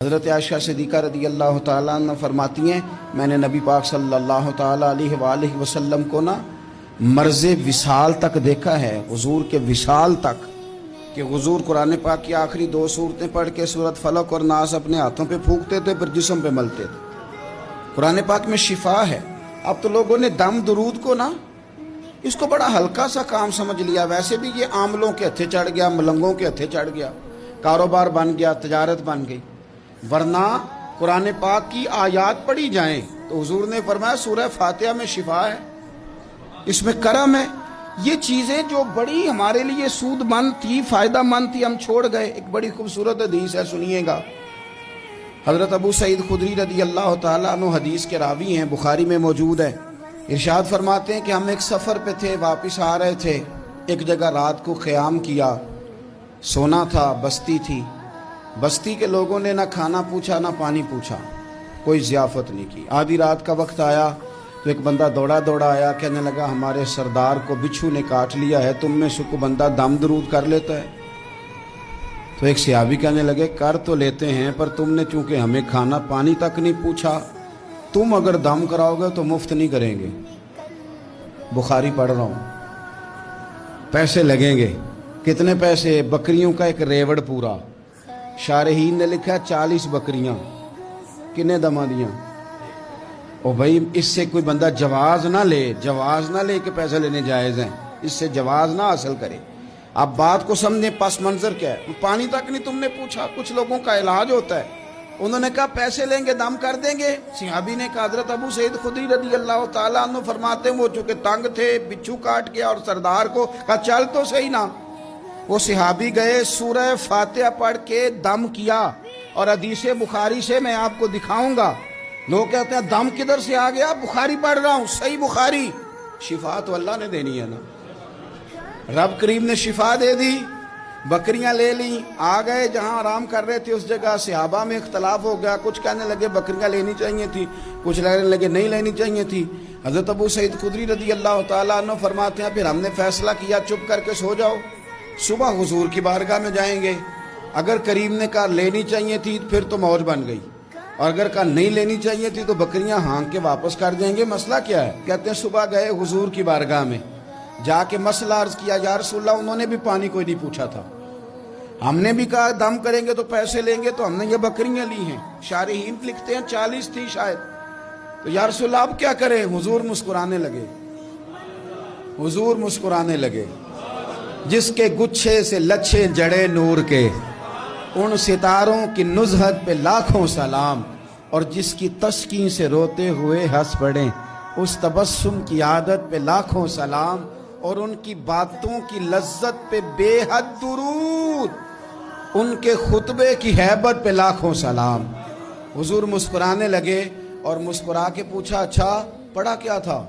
حضرت عائشہ صدیقہ رضی اللہ تعالیٰ عنہ فرماتی ہیں میں نے نبی پاک صلی اللہ تعالیٰ علیہ وآلہ وسلم کو مرز وصال تک دیکھا ہے، حضور کے وصال تک، کہ حضور قرآن پاک کی آخری 2 سورتیں پڑھ کے سورت فلق اور ناس اپنے ہاتھوں پہ پھونکتے تھے، پھر جسم پہ ملتے تھے۔ قرآن پاک میں شفا ہے۔ اب تو لوگوں نے دم درود کو اس کو بڑا ہلکا سا کام سمجھ لیا۔ ویسے بھی یہ عاملوں کے ہتھے چڑھ گیا، ملنگوں کے ہتھے چڑھ گیا، کاروبار بن گیا، تجارت بن گئی۔ ورنہ قرآن پاک کی آیات پڑھی جائیں تو حضور نے فرمایا سورہ فاتحہ میں شفا ہے، اس میں کرم ہے۔ یہ چیزیں جو بڑی ہمارے لیے سود مند تھی، فائدہ مند تھی، ہم چھوڑ گئے۔ ایک بڑی خوبصورت حدیث ہے، سنیے گا۔ حضرت ابو سعید خدری رضی اللہ تعالیٰ عنہ حدیث کے راوی ہیں، بخاری میں موجود ہے۔ ارشاد فرماتے ہیں کہ ہم ایک سفر پہ تھے، واپس آ رہے تھے، ایک جگہ رات کو قیام کیا، سونا تھا، بستی تھی۔ بستی کے لوگوں نے نہ کھانا پوچھا نہ پانی پوچھا، کوئی ضیافت نہیں کی۔ آدھی رات کا وقت آیا تو ایک بندہ دوڑا آیا، کہنے لگا ہمارے سردار کو بچھو نے کاٹ لیا ہے، تم میں سے کوئی بندہ دم درود کر لیتا ہے؟ تو ایک صحابی کہنے لگے کر تو لیتے ہیں، پر تم نے چونکہ ہمیں کھانا پانی تک نہیں پوچھا، تم اگر دم کراؤ گے تو مفت نہیں کریں گے۔ بخاری پڑھ رہا ہوں۔ پیسے لگیں گے۔ کتنے پیسے؟ بکریوں کا ایک ریوڑ پورا۔ شارحین نے لکھا 40 بکریاں۔ کنے دما دیاں؟ او بھائی اس سے کوئی بندہ جواز نہ لے کہ پیسے لینے جائز ہیں، اس سے جواز نہ حاصل کرے۔ آپ بات کو سمجھیں، پس منظر کیا ہے؟ پانی تک نہیں تم نے پوچھا۔ کچھ لوگوں کا علاج ہوتا ہے، انہوں نے کہا پیسے لیں گے دم کر دیں گے۔ صحابی نے کہا حضرت ابو سعید خدری رضی اللہ تعالیٰ عنہ فرماتے ہیں وہ چونکہ تنگ تھے، بچھو کاٹ گیا، اور سردار کو کہا چل تو صحیح نا۔ وہ صحابی گئے، سورہ فاتحہ پڑھ کے دم کیا، اور حدیث بخاری سے میں آپ کو دکھاؤں گا۔ لوگ کہتے ہیں دم کدھر سے آ گیا؟ بخاری پڑھ رہا ہوں، صحیح بخاری۔ شفا تو اللہ نے دینی ہے نا، رب کریم نے شفا دے دی۔ بکریاں لے لیں، آ گئے جہاں آرام کر رہے تھے اس جگہ۔ صحابہ میں اختلاف ہو گیا، کچھ کہنے لگے بکریاں لینی چاہیے تھی، کچھ کہنے لگے نہیں لینی چاہیے تھی۔ حضرت ابو سعید خدری رضی اللہ تعالیٰ عنہ فرماتے ہیں پھر ہم نے فیصلہ کیا چپ کر کے سو جاؤ، صبح حضور کی بارگاہ میں جائیں گے۔ اگر کریم نے کہا لینی چاہیے تھی پھر تو موج بن گئی، اور اگر کہا نہیں لینی چاہیے تھی تو بکریاں ہانک کے واپس کر دیں گے۔ مسئلہ کیا ہے؟ کہتے ہیں صبح گئے حضور کی بارگاہ میں، جا کے مسئلہ عرض کیا، یا رسول اللہ انہوں نے بھی پانی کوئی نہیں پوچھا تھا، ہم نے بھی کہا دم کریں گے تو پیسے لیں گے، تو ہم نے یہ بکریاں لی ہیں۔ شارحین لکھتے ہیں 40 تھی شاید۔ تو یا رسول اللہ اب کیا کریں؟ حضور مسکرانے لگے۔ جس کے گچھے سے لچھے جڑے نور کے، ان ستاروں کی نزہت پہ لاکھوں سلام، اور جس کی تسکین سے روتے ہوئے ہنس پڑیں، اس تبسم کی عادت پہ لاکھوں سلام، اور ان کی باتوں کی لذت پہ بے حد درود، ان کے خطبے کی ہیبت پہ لاکھوں سلام۔ حضور مسکرانے لگے اور مسکرا کے پوچھا اچھا پڑھا کیا تھا؟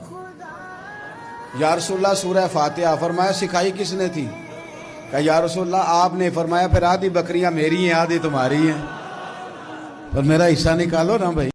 یا رسول اللہ سورہ فاتحہ۔ فرمایا سکھائی کس نے تھی؟ کہا یا رسول اللہ آپ نے۔ فرمایا پھر آدھی بکریاں میری ہیں آدھی تمہاری ہیں، پر میرا حصہ نکالو نا بھائی۔